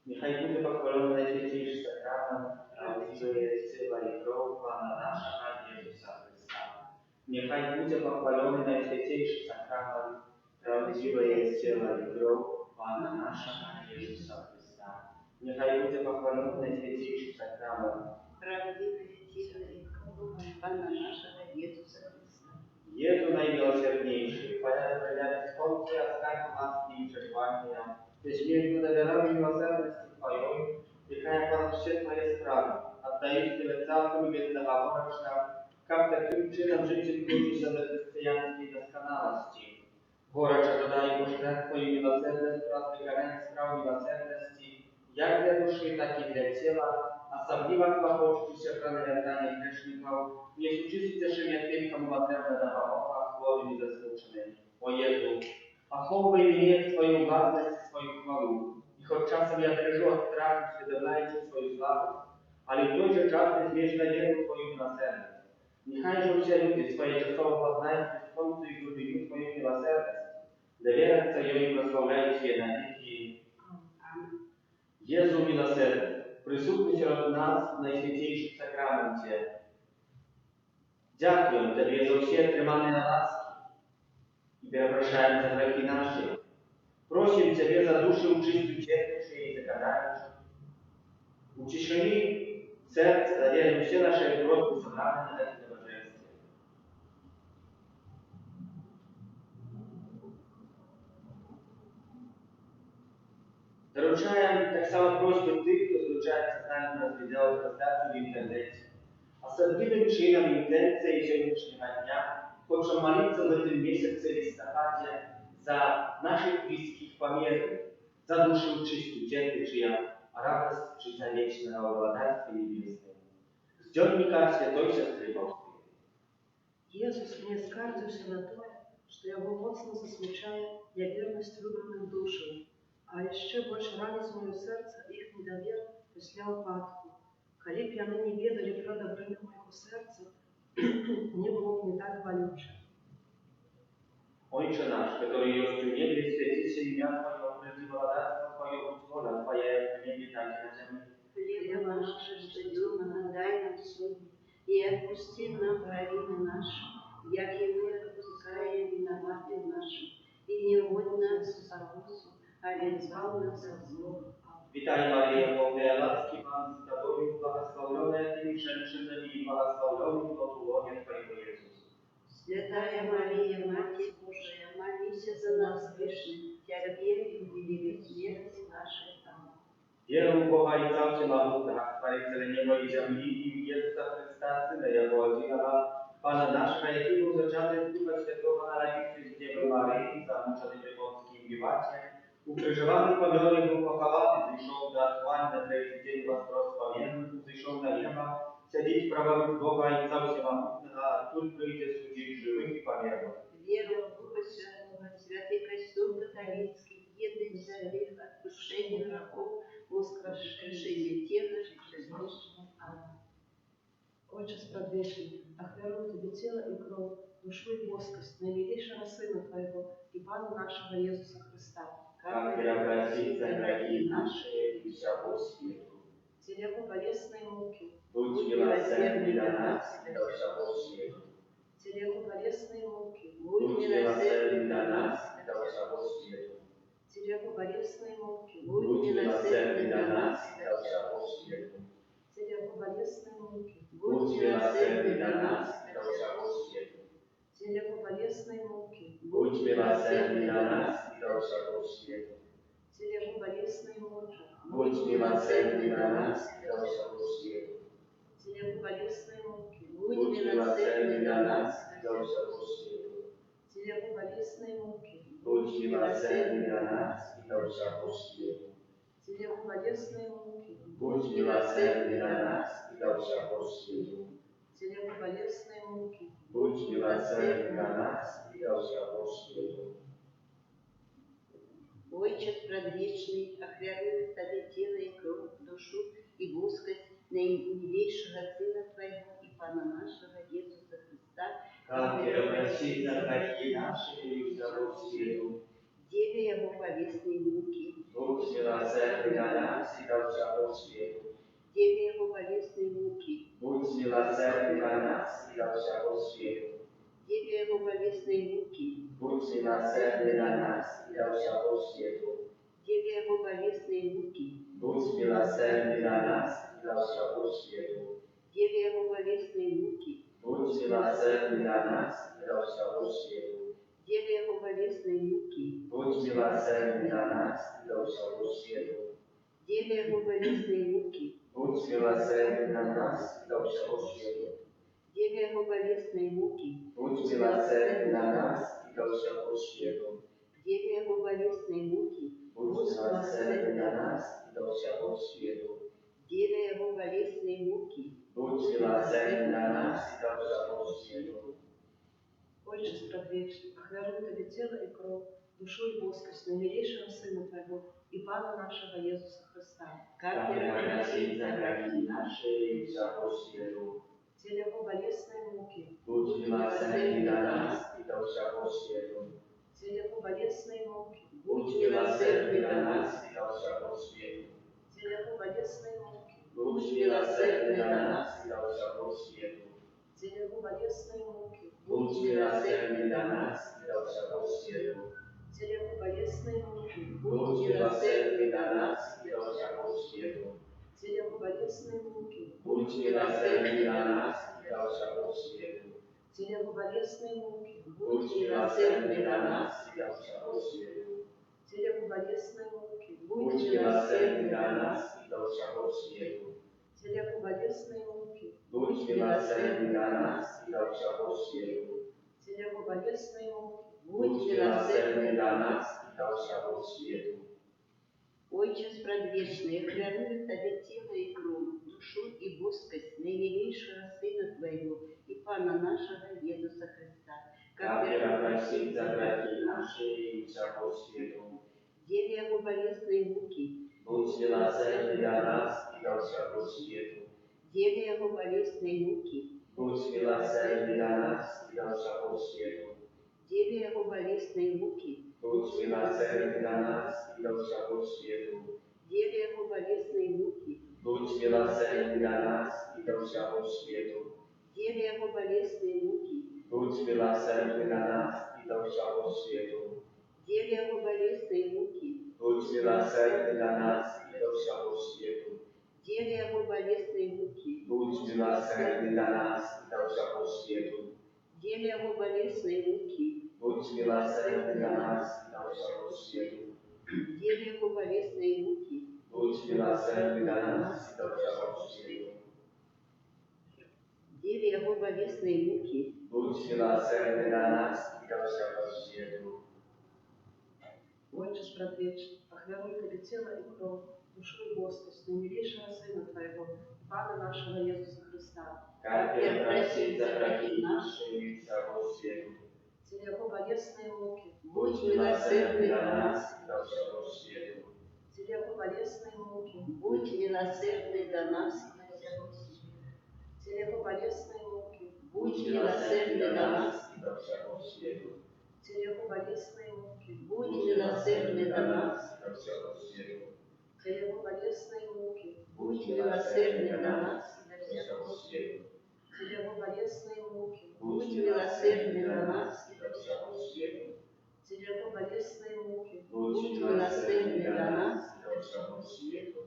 Niechaj będzie pochwalony Najświętejszy Sakrament, prawdziwy jest ciała i krew Pana naszego Jezusa Chrysta. Niechaj będzie pochwalony Najświętejszy Sakrament, prawdziwy jest ciała i krew Pana naszego Jezusa Chrysta. Niechaj będzie pochwalony Najświętejszy Sakrament, prawdziwy jest ciała i krew Pana naszego Jezusa Chrysta. Jezu najmiłosierniejszy, Panie wybraniamy Polski, a skarbu łaski i przebłagania, Tyś między zawierami miłosierności Twoją, яка понад все Твои справи, отдаешь Тебе царству вечного ворочна, как таким чином житель крутится до христианской досконалости. Вороча додай пожертв Твою милосердность, раздвигаем справ милосердности, jak для души, так и для тела, особливо клопочущихся про наверное грешников, не сучись тем, кому возможно допомога хвалами заслуженной. О Jezu, оховывай mnie Twoją własność i swoją chwałą. I choć czasem ja drżę od strachu, świadomajcie swoją sławę, ale w tejże czasy zwierz nadzieję Twoją miłosierdzie. Niechaj się ludzie swoje czasowo poznają w Słońcu i grubieniu Twojej miłosierdzie. Dowieracie ją i prosławiajcie na wieki. Jezu miłosierny, присутній wśród nas w Najświętejszym Sakramencie. Dziękuję Tobie za все тримane na łaski i przepraszałem za grzechy nasze. Просим Тебя за душу чистую терпящую и закадающую. Утешени сердце, доверим все наши просьбы собраны на это божество. Доручаем так само просьбы tych, кто случается с нами разглядел трансляцию в интернете. Особливым чином интенции сегодняшнего дня хочем молиться в этом месяце листопаде за наших близких померов, за душу чистую терпящую, радость życia wiecznego w Władajstwie Niebieskim. Z dziennika Świętej Siostry Boskiej. Иисус, мне скардзился на то, что я моцно засмечаю неверность выбранных душам, а еще больше ранит мое сердце их недовер после упадку. Коли б яны не ведали про добрыню моего сердца, мне было бы не так болюче. Ojcze nasz, który jest w niebie, święci się imię Twoje, przyjdź władactwo Twoje, bądź wola Twoja, jak w niebie, tak i na ziemi. Хлеб наш ежедневно дай нам сегодня, и отпусти нам провины наши, як и мы отпускаем виноватым нашим, и не вводь нас в искушение, ale избавь нас от зла. Witaj Maryjo, pełna łaski Pan z Tobą, błogosławiona Ty женщинами и благословенный плод łonia Twojego Jezus. Святая Мария, Матерь Божия, молись за нас грешных, теперь и в великой смерти нашей. Аминь. Wierzę w Boga i całym Maruta, Stworiciela nieba i ziemi i Jezusa Chrysta, Syna Jego Ojca, Pana naszego, jakiego zaczęty z Ducha Świętego narodził z Dziewy Maryi, zamuczony w Polskim Giwacie, ukrzyżowany, pomiony, był pochowany, zeszł do otchłani na trzeci dzień rozpamiętny, zeszł na nieba, siedzieć prawami Boga i całym Maruta, a tu przyjdzie sądzić żywych i pomierłych. Верую в Духа Святого, Святый Костюм католический, едный завет, отпущение грехов, воскрешение тела и вознесение. Аминь. Отче Сподвечный, охвярую Тебе тело и кровь, душу и плоскость наимилейшего Сына Твоего и Пана нашего Иисуса Христа, Как преобразить за грехи наши и всякого свету. телегу болезной муки, Будь милосердный для нас и для всего свету. телегу болезной муки, Будь милосердный для нас и для всего свету. телегу болезной муки, Будь милосердный для нас и для всего свету. телегу болезной муки, Будь милосердный для нас и для всего свету. телегу болезной муки, Будь милосердный для нас и для всего свету. телегу болезной муки, Будь милосердный для нас и для всего свету. телегу болезной муки, Будь милосердный для нас и для всего свету. телегу болезной муки, Будь милосердный для нас и для всего свету. телегу болезной муки, Будь милосердный для нас и для всего свету. телегу болезной муки, Будь милосердный для нас и для всего свету. Отче предвечный, охвярую Тебе тело и кровь, душу и воскость наимилейшего Сына Твоего и Пана нашего Иисуса Христа, Как превратить за грехи наши и всего свету. Деве Его повестной муки, Дух Будь милосердный на нас и до всего света. Деве Его болезной муки, Будь милосердный на нас и до всего света. Деве Его болезной муки, Будь милосердный на нас и до всего света. Деве Его болезной муки, Будь милосердный на нас и до всего света. Деве Его болезной муки, Будь милосердный на нас и до всего света. Деве Его болезной муки, Будь милосердный на нас и до всего света. Деве Его болезной муки, Будь милосердный на нас и до всего света. Деве Его болезной муки, Будь милосердный на нас и до всего света. Деве Его болезной муки, Будь милосердный на нас и до всего света. Деве Его болезной муки, Будь милосердный на нас и до всего света. Отче Спрадвечный, охвярую Тебе тело и кровь, душу и воскрес наимилейшего Сына Твоего и Пана нашего Иисуса Христа, как и просить за грехи наши и всего свету. теле Его болезной муки, Будь милосердный на нас и до всего свету. теле Его болезной муки, Будь милосердный на нас и до всего свету. теле Его болезной муки, Будь милосердный на нас и до всего свету. теле Его болезной муки, Будь милосердный на нас и до всего свету. теле Его болезной муки, Будь милосердный на нас и до всего свету. теле Его болезной муки, Будь милосердный на нас и до всего свету. теле Его болезной муки, Будь милосердный на нас и до всего свету. теле Его болезной муки, Будь милосердный на нас и до всего свету. теле Его болезной муки, Будь милосердный на нас и до всего свету. теле Его болезной муки, Будь милосердный на нас и до всего свету. Отче Спрадвечный, охвярую Тебе тело и кровь, душу и воскость наимилейшего Сына Твоего и Пана нашего Иисуса Христа, Как просить за грехи наши и всего свету. Деве Его болезной муки, Будь милосердный на нас и до всего свету. Деве Его болезной муки, Будь милосердный на нас и до всего свету. Деве Его болезной муки, Будь милосердный на нас и до всего свету. Деве Его болезной муки, Будь милосердный на нас и до всего свету. Деве Его болезной муки, Будь милосердный на нас и до всего свету. Деве Его болезной муки, Будь милосердный на нас и до всего свету. Деве Его болезной муки, Будь милосердный на нас и до всего свету. Деве Его болезной муки, Будь милосердный на нас и до всего свету. Деве Его болезной муки, Будь милосердный на нас и до всего свету. Деве Его болезной муки, Будь милосердный на нас и до всего свету. Отче Спрадвечный, охвярую Тебе тело и кровь, душу и воскрес наимилейшего Сына Твоего и Пана нашего Иисуса Христа, Как просить за грехи наши и всего свету. теле Его болезной муки, Будь милосердный на нас и до всего свету. теле Его болезной муки, будь милосердный до нас и до всего света. теле Его болезной муки, Будь милосердный до нас, и до всего свету. теле Его болезной муки, будь милосердный до нас, и до всего свету. теле Его болезной муки, будь милосердный до нас и до всего света. свету. теле Его болезной муки, Будь милосердный до нас и до всего света. теле Его болезной муки, Будь милосердный до нас и до всего света.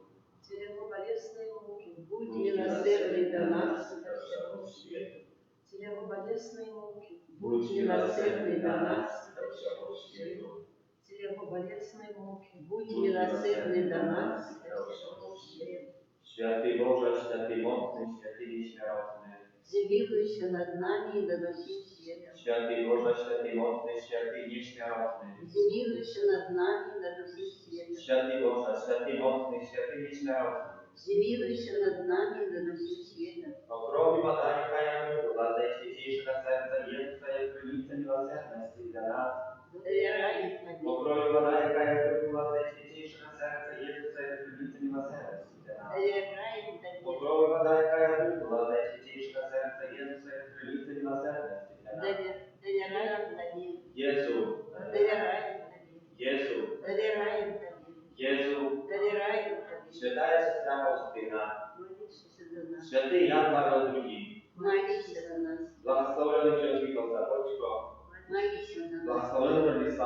теле Его болезной муки, Будь милосердный до нас и до всего света. теле Его болезной муки, Будь милосердный до нас и до всего свету. теле Его болезной муки, Будь милосердный до нас и до всего света. Święty Boże, święty mocny, święty nieśmiertelny. Zmiłuj над нами и доноси света. Święty Boże, święty mocny, święty nieśmiertelny. Zmiłuj над нами и доноси света. Święty Boże, święty mocny, święty nieśmiertelny. Zmiłuj над нами и доноси света. Okrowi badanie kajamy, dla najświętniejszego serca Jezusa jest krynicę miłosierności dla nas. Доверяем Тебе. Okrowi badanie kajamy, dla najświętniejszego serca Jezusa jest krynicę miłosierności dla nas. Доверяем Тебе. Okrowi badanie kajamy, dla najświętniejszego serca Jezusa jest krynicę miłosierności dla nas. Доверяем Тебе. Jezu, Доверяем Тебе. Jezu, Доверяем Тебе. Jezu,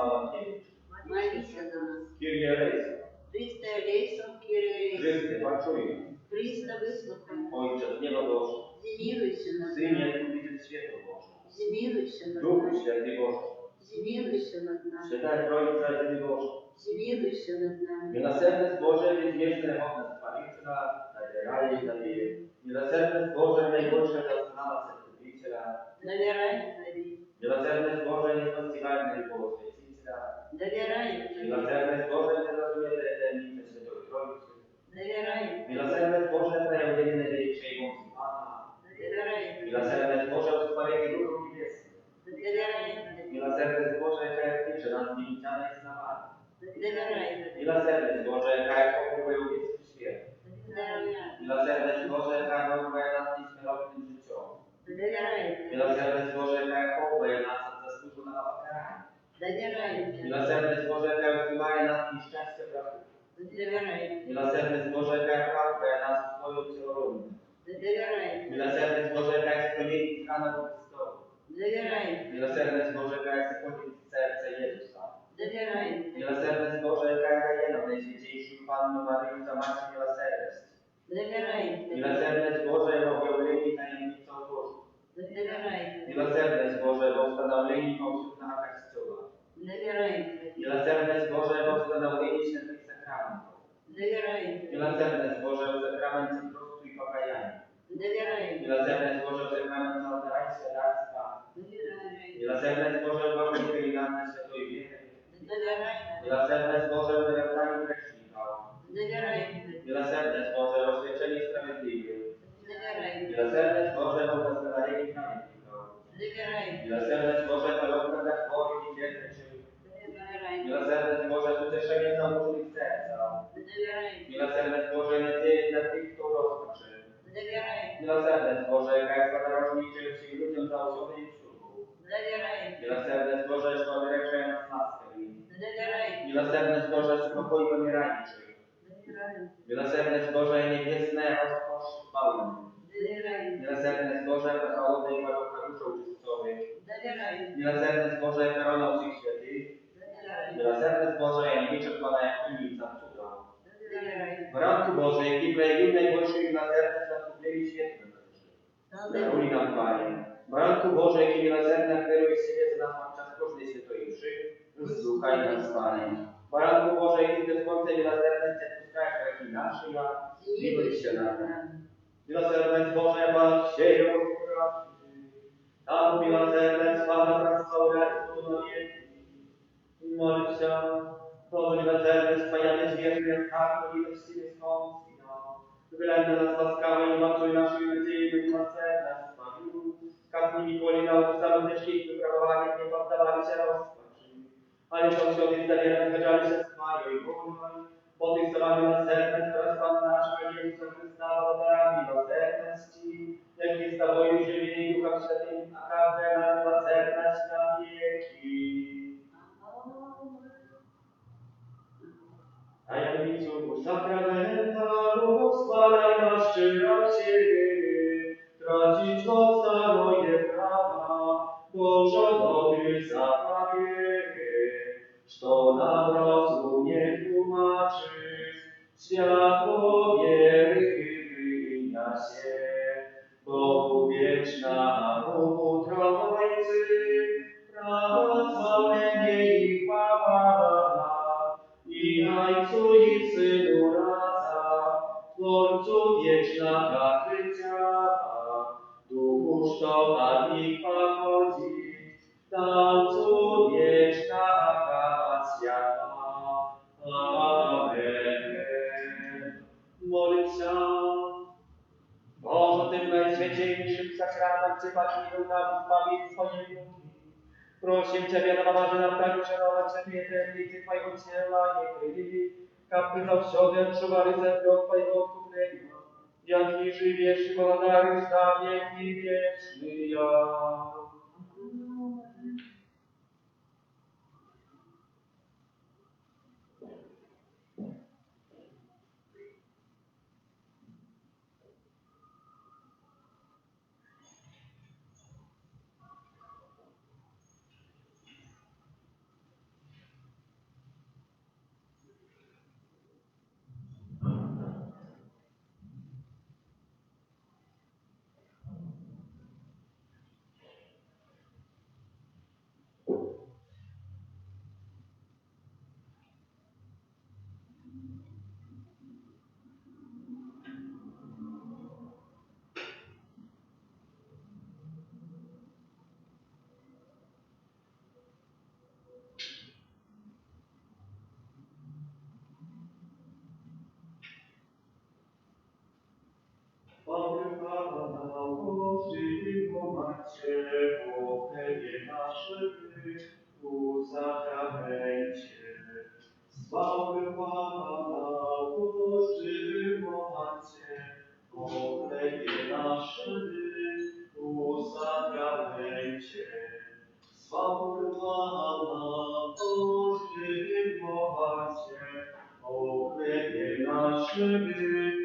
Маланкевич. Молися за нас. Kyrie eleison. Христе Елейсон, Кире Елейсон. Chryste, paczuj. Христа вислухай. Ojcze z nieba Boże. Змилуйся над Synie, нами. Odkupiciel świata Boże. Змилуйся над Duchu нами. Święty Boże. Змилуйся над нами. Święta Trójca Jedyny Boże. Змилуйся над нами. Miłosierny Boże, bezwieczny ochotny Zbawiciela, nadzierali nadzieję. Miłosierny Boże, najgorsze doskonała Zbawiciela. Доверяй Тебе. Miłosierny Boże, niespostywalny Błogosławiciela. Доверяй Тебе. Miłosierny Boże, nierozumiele tajemnice Świętej Trójcy. Доверяй Тебе. Miłosierny Boże, tajemnice największej mocy Pana. Доверяй Тебе. Miłosierny Boże, uspokojenie duchu niebieskim. Доверяй Тебе. Miłosierny Boże, kajowniczy nas niewidzianej znawami. Доверяй Тебе. Miłosierny Boże, kajowniczy jest świat. Доверяй. Miłosierny Boże, kajowniczy nas nieśmiertelnym życiom. Доверяй Тебе. Miłosierny Boże, kajowniczy nas od zasłużonego pokarania. Доверяй Тебе. Miłosierny Boże, kajowniczy nas nieszczęście brachu. Доверяй Тебе. Miłosierny Boże, kajowniczy nas swoją celorumę. Доверяй Тебе. Miłosierny Boże, kajowniczy Pana Bogu. Доверяй Тебе. Miłosierny Boże, kajowniczy serce Jezusa. Doверяй Тебе. Miłosierny Boże, kajowniczy Najświętejszą Panną Maryję za Matkę Miłosierdzia. Доверяй Тебе. Miłosierny Boże, w objawieniu tajemnicą Bożą. Doверяй Тебе. Miłosierny Boże, w ustanowieniu powszechnego Kościoła. Доверяй Тебе. Miłosierny Boże, w ustanowieniu świętych sakramentów. Доверяй Тебе. Miłosierny Boże, w sakramencie prostu i pokajania. Доверяй Тебе. Miłosierny Boże, w sakramencie oddawania świadectwa. Доверяй Miłosierny Boże, w łagodnej wyliczania świętej wiery. Тебе. Доверяй Тебе. Miłosierny Boże, w wyręczaniu grzesznika. Доверяй Тебе. Miłosierny Boże, w oświeceniu sprawiedliwych. Доверяй Тебе. Miłosierny Boże, w udoskonaleniu pamiętników. Доверяй Тебе. Miłosierny Boże, w rozkazach chorych i biednych. Доверяй Тебе. Miłosierny Boże, w ucieszeniu zamożnych serca. Доверяй Тебе. Miłosierny Boże, nadzieję dla tych, kto rozpaczy. Доверяй Тебе. Miłosierny Boże, Królestwa narożniczych się ludziom za usługę i usługą. Доверяй Тебе. Miłosierny Boże, szkoły ręczenia nas łaskawi. Doверяй Тебе. Miłosierny Boże, spokoju umierających. Доверяй Тебе. Miłosierny Boże, niebiesne rozkosz chwały. Доверяй Тебе. Miłosierny Boże, wesołodnej palucha duszą czystowych. Доверяй Тебе. Miłosierny Boże, koroną tych świętych. Доверяй Тебе. Miłosierny Boże, niewyczerpana jak pilnica cuda. Доверяй Тебе. Baranku Boże, jaki prejawił najgorszy miłosierny zakupieni świetne rzeczy. Daruj nam, Panie. Baranku Boże, jaki miłosierny kieruje siebie za nas podczas każdej świętej mszy, wysłuchaj nas, Panie. Baranku Boże, jaki ze słońce miłosierny Cię puszczasz greki nasze, ja zmiłuj się nad nami. Miłosierny Boże, Pan sieją pracy. Tam miłosierny Pana transformacji na wieki. Modl się, Boże miłosierny, wspaniale zwierzę, jak karno i właściwie skąd Wygląda nas łaskawe i moczuj naszej nadziei do miłosierdztwa. Jak nikogo nauczamy ze świetnych wyprawowanych, nie poddawali się rozpaczy. Ale sąsiody zawierać wydarzali się z Mają i wolność. Po tych słowach miłosierny, teraz Pan naszego Jezusa Chrysta, darami miłosierności, jak jest na boju żywienia i Ducha Świętym, a każde na miłosierność na wieki. Tajemnicą sakramentalną spalaj na szczerach siebie, tracić moc moje prawa, pożądamy zaprawienie, co nam rozumie tłumaczy, światło wiery wymienia się, Bogu wieczna Bogu Trójcy, pracowlenie i chwała. I Ojcu i Synu raza, Tworcu wieczna prawdy ciała, Duchu sztopa nich pochodzi, Dawcu wieczna prawa światła. Amen. Modlę się. Boże, Tym najświętniejszym sakramencie Panią nam zbawić swoje duchy. Prosim Ciebie, namarzy nam tak uszanować Ciebie tajemnicy Twojego ciała i krwi, aby zawsze odczuwali zemdlę od Twojego odkupienia, jak i żywiesz władary na wieki wieczny ja. нашими,